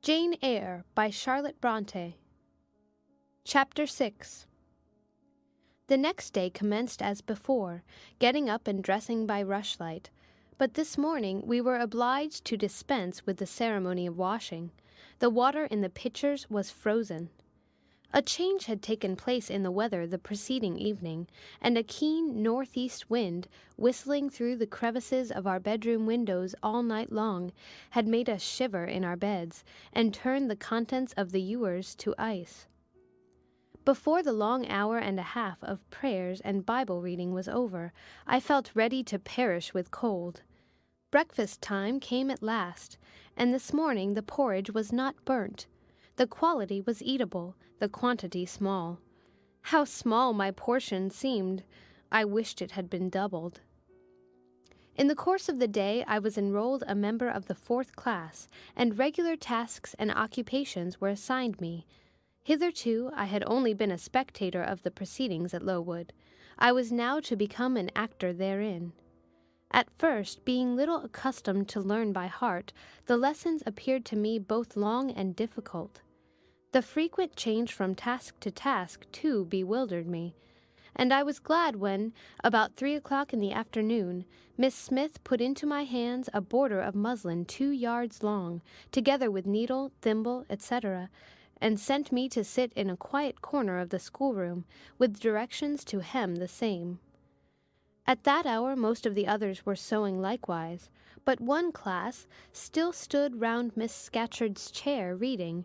Jane Eyre by Charlotte Brontë. Chapter 6. The next day commenced as before, getting up and dressing by rushlight, but this morning we were obliged to dispense with the ceremony of washing. The water in the pitchers was frozen. A change had taken place in the weather the preceding evening, and a keen northeast wind, whistling through the crevices of our bedroom windows all night long, had made us shiver in our beds, and turned the contents of the ewers to ice. Before the long hour and a half of prayers and Bible reading was over, I felt ready to perish with cold. Breakfast time came at last, and this morning the porridge was not burnt. The quality was eatable, the quantity small. How small my portion seemed! I wished it had been doubled. In the course of the day I was enrolled a member of the 4th class, and regular tasks and occupations were assigned me. Hitherto I had only been a spectator of the proceedings at Lowood. I was now to become an actor therein. At first, being little accustomed to learn by heart, the lessons appeared to me both long and difficult. The frequent change from task to task, too, bewildered me, and I was glad when, about 3 o'clock in the afternoon, Miss Smith put into my hands a border of muslin 2 yards long, together with needle, thimble, etc., and sent me to sit in a quiet corner of the schoolroom, with directions to hem the same. At that hour most of the others were sewing likewise, but one class still stood round Miss Scatcherd's chair reading,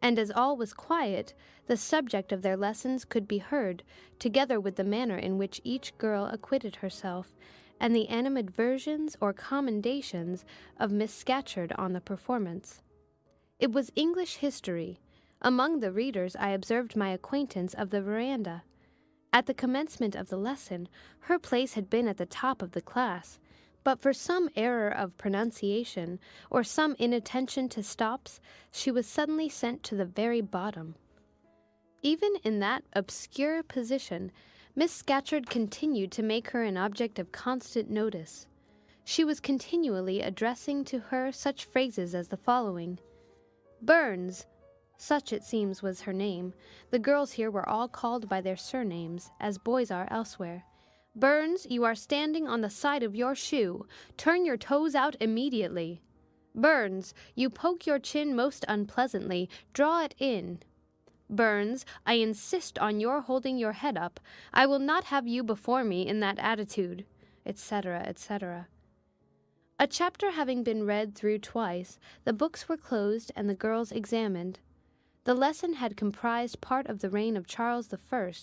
and as all was quiet, the subject of their lessons could be heard, together with the manner in which each girl acquitted herself, and the animadversions or commendations of Miss Scatcherd on the performance. It was English history. Among the readers I observed my acquaintance of the veranda. At the commencement of the lesson, her place had been at the top of the class, but for some error of pronunciation, or some inattention to stops, she was suddenly sent to the very bottom. Even in that obscure position, Miss Scatcherd continued to make her an object of constant notice. She was continually addressing to her such phrases as the following: "Burns," such it seems was her name. The girls here were all called by their surnames, as boys are elsewhere. "Burns, you are standing on the side of your shoe. Turn your toes out immediately. Burns, you poke your chin most unpleasantly. Draw it in. Burns, I insist on your holding your head up. I will not have you before me in that attitude," etc., etc. A chapter having been read through twice, the books were closed and the girls examined. The lesson had comprised part of the reign of Charles I,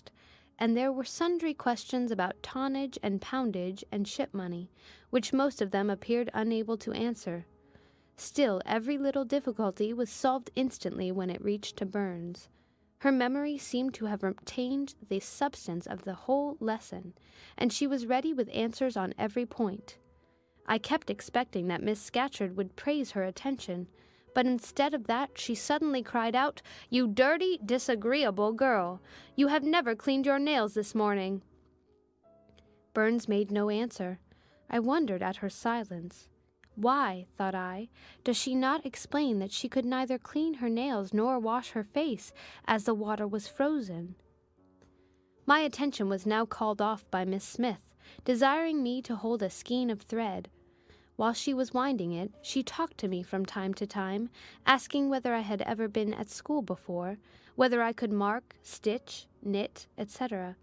and there were sundry questions about tonnage and poundage and ship money, which most of them appeared unable to answer. Still, every little difficulty was solved instantly when it reached to Burns. Her memory seemed to have retained the substance of the whole lesson, and she was ready with answers on every point. I kept expecting that Miss Scatcherd would praise her attention, but instead of that she suddenly cried out, "You dirty, disagreeable girl! You have never cleaned your nails this morning." Burns made no answer. I wondered at her silence. Why, thought I, does she not explain that she could neither clean her nails nor wash her face, as the water was frozen? My attention was now called off by Miss Smith, desiring me to hold a skein of thread. While she was winding it, she talked to me from time to time, asking whether I had ever been at school before, whether I could mark, stitch, knit, etc.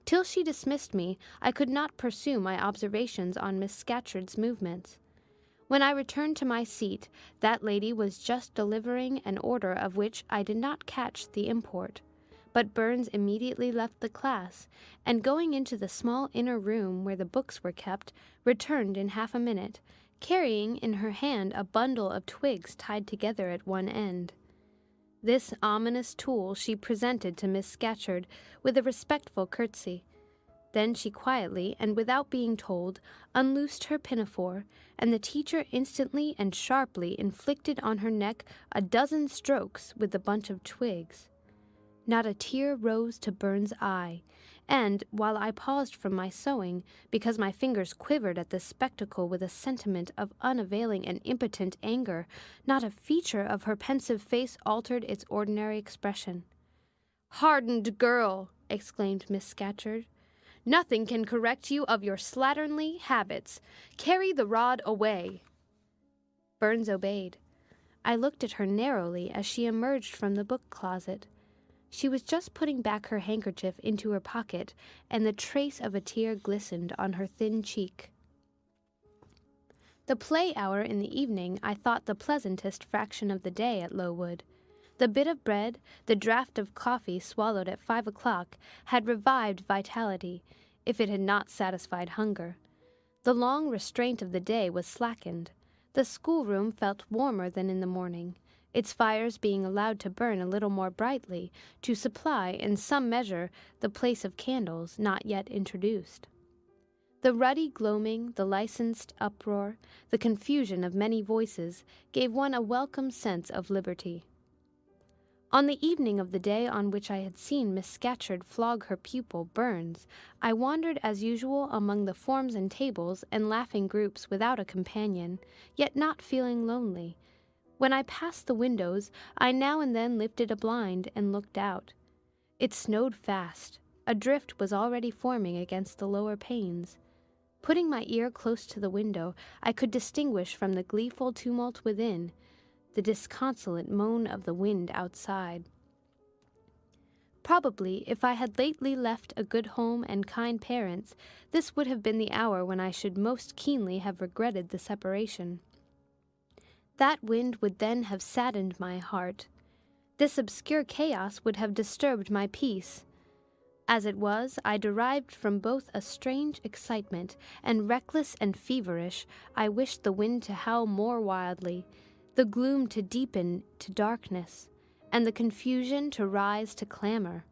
Till she dismissed me, I could not pursue my observations on Miss Scatcherd's movements. When I returned to my seat, that lady was just delivering an order of which I did not catch the import. But Burns immediately left the class, and going into the small inner room where the books were kept, returned in half a minute, carrying in her hand a bundle of twigs tied together at one end. This ominous tool she presented to Miss Scatcherd with a respectful curtsy. Then she quietly, and without being told, unloosed her pinafore, and the teacher instantly and sharply inflicted on her neck a dozen strokes with the bunch of twigs. Not a tear rose to Burns' eye, and, while I paused from my sewing, because my fingers quivered at this spectacle with a sentiment of unavailing and impotent anger, not a feature of her pensive face altered its ordinary expression. "Hardened girl!" exclaimed Miss Scatcherd. "Nothing can correct you of your slatternly habits. Carry the rod away." Burns obeyed. I looked at her narrowly as she emerged from the book-closet. She was just putting back her handkerchief into her pocket, and the trace of a tear glistened on her thin cheek. The play hour in the evening I thought the pleasantest fraction of the day at Lowood. The bit of bread, the draught of coffee swallowed at 5 o'clock, had revived vitality, if it had not satisfied hunger. The long restraint of the day was slackened. The schoolroom felt warmer than in the morning, its fires being allowed to burn a little more brightly, to supply, in some measure, the place of candles not yet introduced. The ruddy gloaming, the licensed uproar, the confusion of many voices, gave one a welcome sense of liberty. On the evening of the day on which I had seen Miss Scatcherd flog her pupil, Burns, I wandered as usual among the forms and tables and laughing groups without a companion, yet not feeling lonely. When I passed the windows, I now and then lifted a blind and looked out. It snowed fast. A drift was already forming against the lower panes. Putting my ear close to the window, I could distinguish from the gleeful tumult within the disconsolate moan of the wind outside. Probably, if I had lately left a good home and kind parents, this would have been the hour when I should most keenly have regretted the separation. That wind would then have saddened my heart. This obscure chaos would have disturbed my peace. As it was, I derived from both a strange excitement, and reckless and feverish, I wished the wind to howl more wildly, the gloom to deepen to darkness, and the confusion to rise to clamor.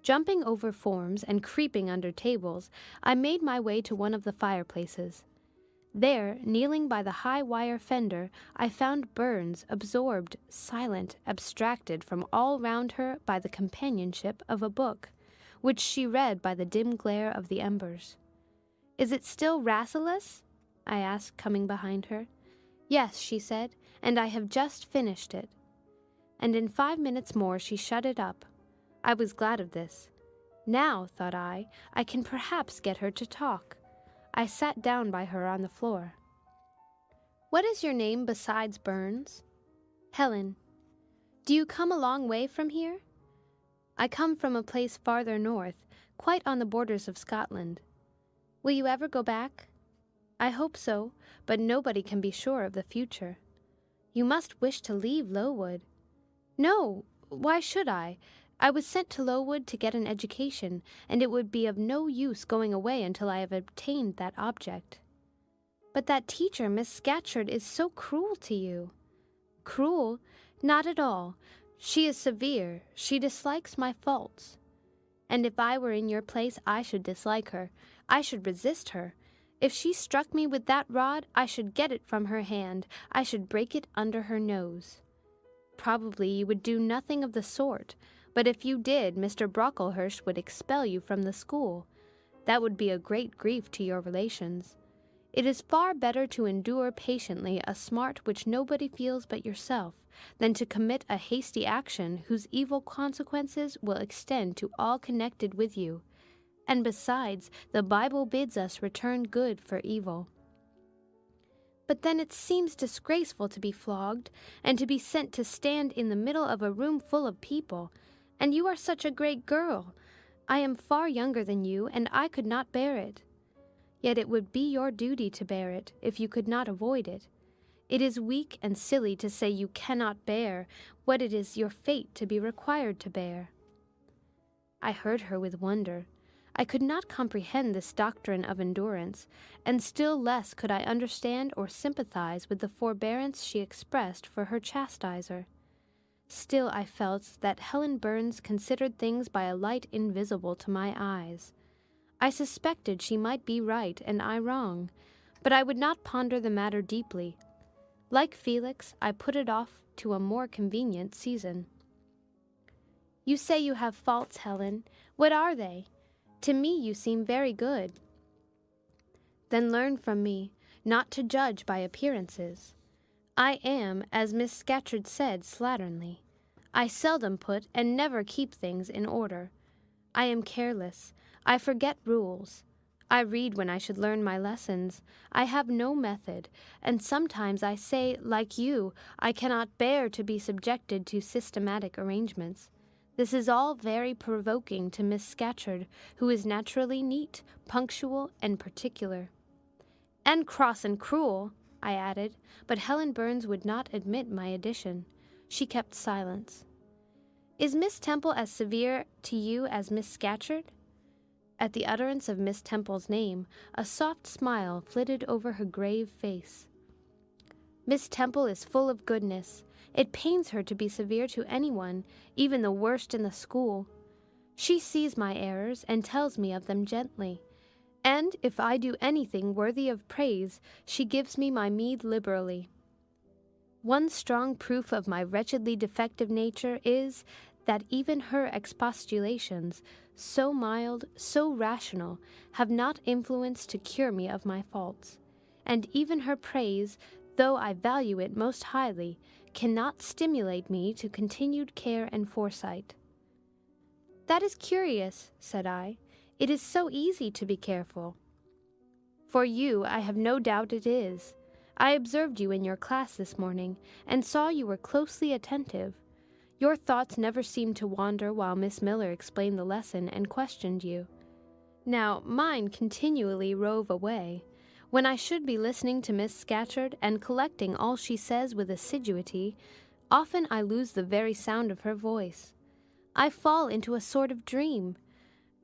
Jumping over forms and creeping under tables, I made my way to one of the fireplaces. There, kneeling by the high wire fender, I found Burns, absorbed, silent, abstracted from all round her by the companionship of a book, which she read by the dim glare of the embers. "Is it still Rasselas?" I asked, coming behind her. "Yes," she said, "and I have just finished it." And in 5 minutes more she shut it up. I was glad of this. Now, thought I can perhaps get her to talk. I sat down by her on the floor. "What is your name besides Burns?" "Helen." "Do you come a long way from here?" "I come from a place farther north, quite on the borders of Scotland." "Will you ever go back?" "I hope so, but nobody can be sure of the future." "You must wish to leave Lowood." "No, why should I? I was sent to Lowood to get an education, and it would be of no use going away until I have obtained that object." "But that teacher, Miss Scatcherd, is so cruel to you." "Cruel? Not at all. She is severe. She dislikes my faults." "And if I were in your place, I should dislike her. I should resist her. If she struck me with that rod, I should get it from her hand. I should break it under her nose." "Probably you would do nothing of the sort. But if you did, Mr. Brocklehurst would expel you from the school. That would be a great grief to your relations. It is far better to endure patiently a smart which nobody feels but yourself, than to commit a hasty action whose evil consequences will extend to all connected with you. And besides, the Bible bids us return good for evil." "But then it seems disgraceful to be flogged, and to be sent to stand in the middle of a room full of people. And you are such a great girl. I am far younger than you, and I could not bear it." "Yet it would be your duty to bear it, if you could not avoid it. It is weak and silly to say you cannot bear what it is your fate to be required to bear." I heard her with wonder. I could not comprehend this doctrine of endurance, and still less could I understand or sympathize with the forbearance she expressed for her chastiser. Still I felt that Helen Burns considered things by a light invisible to my eyes. I suspected she might be right and I wrong, but I would not ponder the matter deeply. Like Felix, I put it off to a more convenient season. "You say you have faults, Helen. What are they? To me you seem very good. Then learn from me not to judge by appearances. I am, as Miss Scatcherd said slatternly. I seldom put and never keep things in order. I am careless. I forget rules. I read when I should learn my lessons. I have no method, and sometimes I say, like you, I cannot bear to be subjected to systematic arrangements. This is all very provoking to Miss Scatcherd, who is naturally neat, punctual, and particular. And cross and cruel, I added, but Helen Burns would not admit my addition. She kept silence. Is Miss Temple as severe to you as Miss Scatcherd? At the utterance of Miss Temple's name, a soft smile flitted over her grave face. Miss Temple is full of goodness. It pains her to be severe to anyone, even the worst in the school. She sees my errors and tells me of them gently. And if I do anything worthy of praise, she gives me my meed liberally. One strong proof of my wretchedly defective nature is that even her expostulations, so mild, so rational, have not influence to cure me of my faults, and even her praise, though I value it most highly, cannot stimulate me to continued care and foresight. That is curious, said I. It is so easy to be careful. For you, I have no doubt it is. I observed you in your class this morning, and saw you were closely attentive. Your thoughts never seemed to wander while Miss Miller explained the lesson and questioned you. Now, mine continually rove away. When I should be listening to Miss Scatcherd and collecting all she says with assiduity, often I lose the very sound of her voice. I fall into a sort of dream.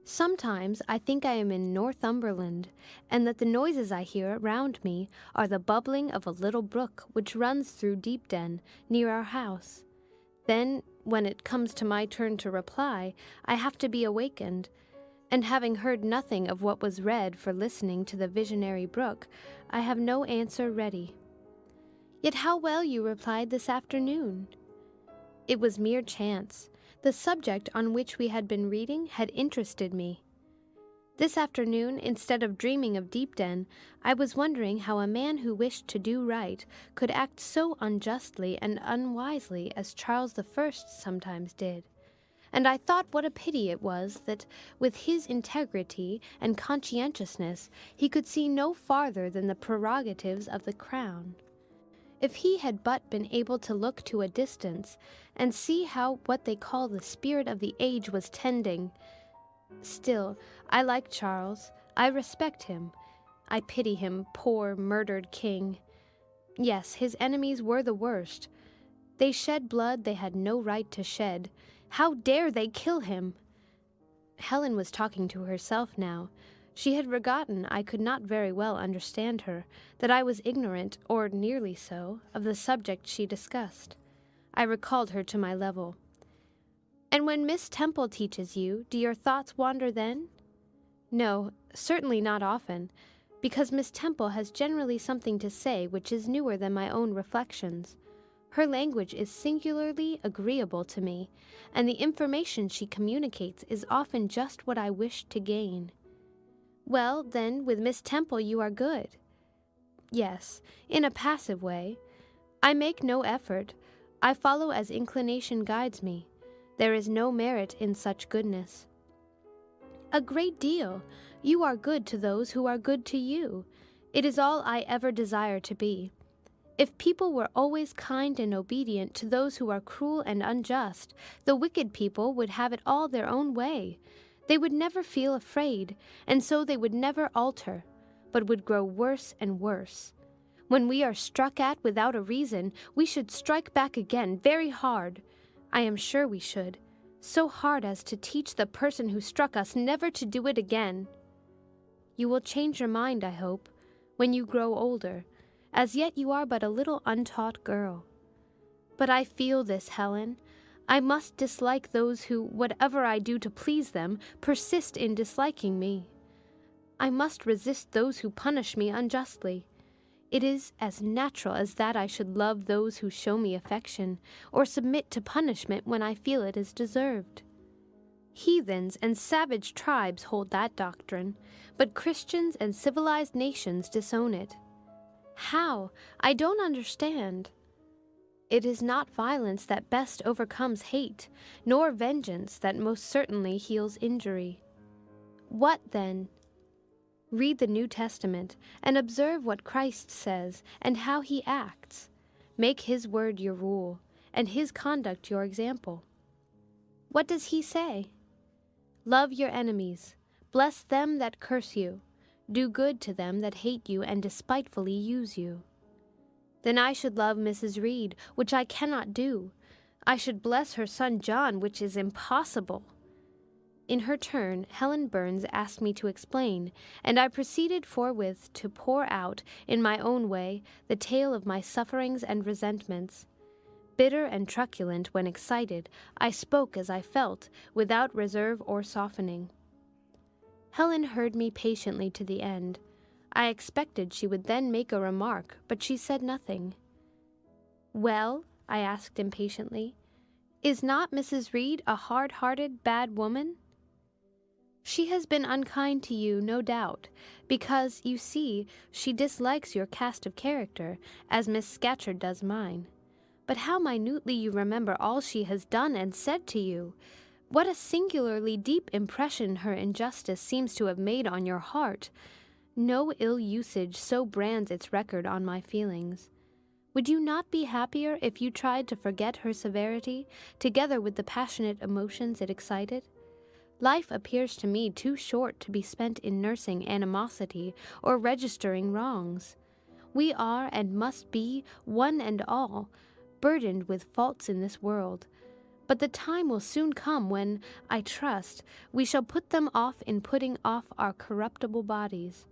Sometimes I think I am in Northumberland, and that the noises I hear round me are the bubbling of a little brook which runs through Deepden, near our house. Then, when it comes to my turn to reply, I have to be awakened, and having heard nothing of what was read for listening to the visionary brook, I have no answer ready. Yet how well you replied this afternoon! It was mere chance. The subject on which we had been reading had interested me. This afternoon, instead of dreaming of Deepden, I was wondering how a man who wished to do right could act so unjustly and unwisely as Charles I sometimes did. And I thought what a pity it was that, with his integrity and conscientiousness, he could see no farther than the prerogatives of the crown. If he had but been able to look to a distance and see how what they call the spirit of the age was tending. Still, I like Charles. I respect him. I pity him, poor murdered king. Yes, his enemies were the worst. They shed blood they had no right to shed. How dare they kill him? Helen was talking to herself now. She had forgotten I could not very well understand her, that I was ignorant, or nearly so, of the subject she discussed. I recalled her to my level. And when Miss Temple teaches you, do your thoughts wander then? No, certainly not often, because Miss Temple has generally something to say which is newer than my own reflections. Her language is singularly agreeable to me, and the information she communicates is often just what I wish to gain. Well, then, with Miss Temple you are good. Yes, in a passive way. I make no effort. I follow as inclination guides me. There is no merit in such goodness. A great deal. You are good to those who are good to you. It is all I ever desire to be. If people were always kind and obedient to those who are cruel and unjust, the wicked people would have it all their own way. They would never feel afraid, and so they would never alter, but would grow worse and worse. When we are struck at without a reason, we should strike back again very hard. I am sure we should, so hard as to teach the person who struck us never to do it again. You will change your mind, I hope, when you grow older. As yet you are but a little untaught girl. But I feel this, Helen. I must dislike those who, whatever I do to please them, persist in disliking me. I must resist those who punish me unjustly. It is as natural as that I should love those who show me affection, or submit to punishment when I feel it is deserved. Heathens and savage tribes hold that doctrine, but Christians and civilized nations disown it. How? I don't understand. It is not violence that best overcomes hate, nor vengeance that most certainly heals injury. What then? Read the New Testament and observe what Christ says and how he acts. Make his word your rule and his conduct your example. What does he say? Love your enemies, bless them that curse you, do good to them that hate you and despitefully use you. Then I should love Mrs. Reed, which I cannot do. I should bless her son John, which is impossible. In her turn, Helen Burns asked me to explain, and I proceeded forthwith to pour out, in my own way, the tale of my sufferings and resentments. Bitter and truculent when excited, I spoke as I felt, without reserve or softening. Helen heard me patiently to the end. I expected she would then make a remark, but she said nothing. "Well," I asked impatiently, "is not Mrs. Reed a hard-hearted, bad woman?" "She has been unkind to you, no doubt, because, you see, she dislikes your cast of character, as Miss Scatcherd does mine. But how minutely you remember all she has done and said to you! What a singularly deep impression her injustice seems to have made on your heart! No ill usage so brands its record on my feelings. Would you not be happier if you tried to forget her severity, together with the passionate emotions it excited? Life appears to me too short to be spent in nursing animosity or registering wrongs. We are and must be, one and all, burdened with faults in this world, but the time will soon come when, I trust, we shall put them off in putting off our corruptible bodies.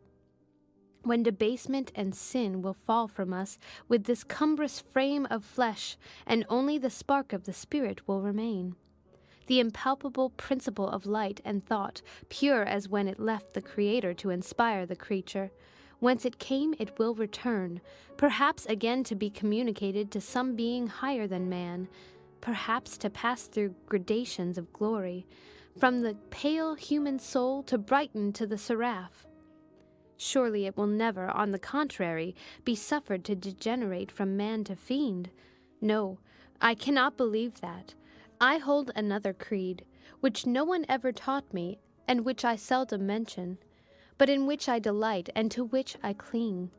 When debasement and sin will fall from us with this cumbrous frame of flesh, and only the spark of the Spirit will remain. The impalpable principle of light and thought, pure as when it left the Creator to inspire the creature. Whence it came it will return, perhaps again to be communicated to some being higher than man, perhaps to pass through gradations of glory, from the pale human soul to brighten to the seraph. Surely it will never, on the contrary, be suffered to degenerate from man to fiend. No, I cannot believe that. I hold another creed, which no one ever taught me, and which I seldom mention, but in which I delight and to which I cling.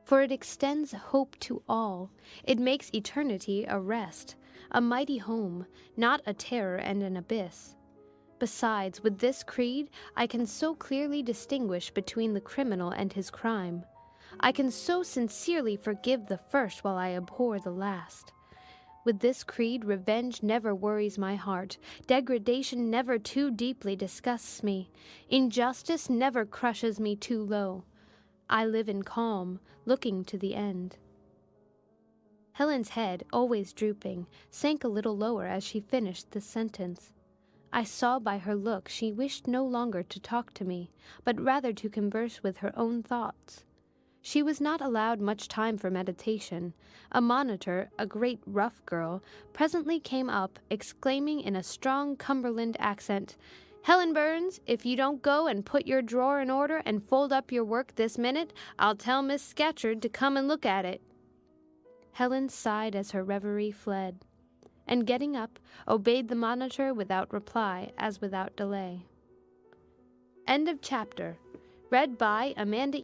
For it extends hope to all. It makes eternity a rest, a mighty home, not a terror and an abyss. Besides, with this creed, I can so clearly distinguish between the criminal and his crime. I can so sincerely forgive the first while I abhor the last. With this creed, revenge never worries my heart, degradation never too deeply disgusts me, injustice never crushes me too low. I live in calm, looking to the end. Helen's head, always drooping, sank a little lower as she finished this sentence. I saw by her look she wished no longer to talk to me, but rather to converse with her own thoughts. She was not allowed much time for meditation. A monitor, a great rough girl, presently came up, exclaiming in a strong Cumberland accent, "Helen Burns, if you don't go and put your drawer in order and fold up your work this minute, I'll tell Miss Scatcherd to come and look at it." Helen sighed as her reverie fled, and getting up, obeyed the monitor without reply as without delay. End of chapter. Read by Amanda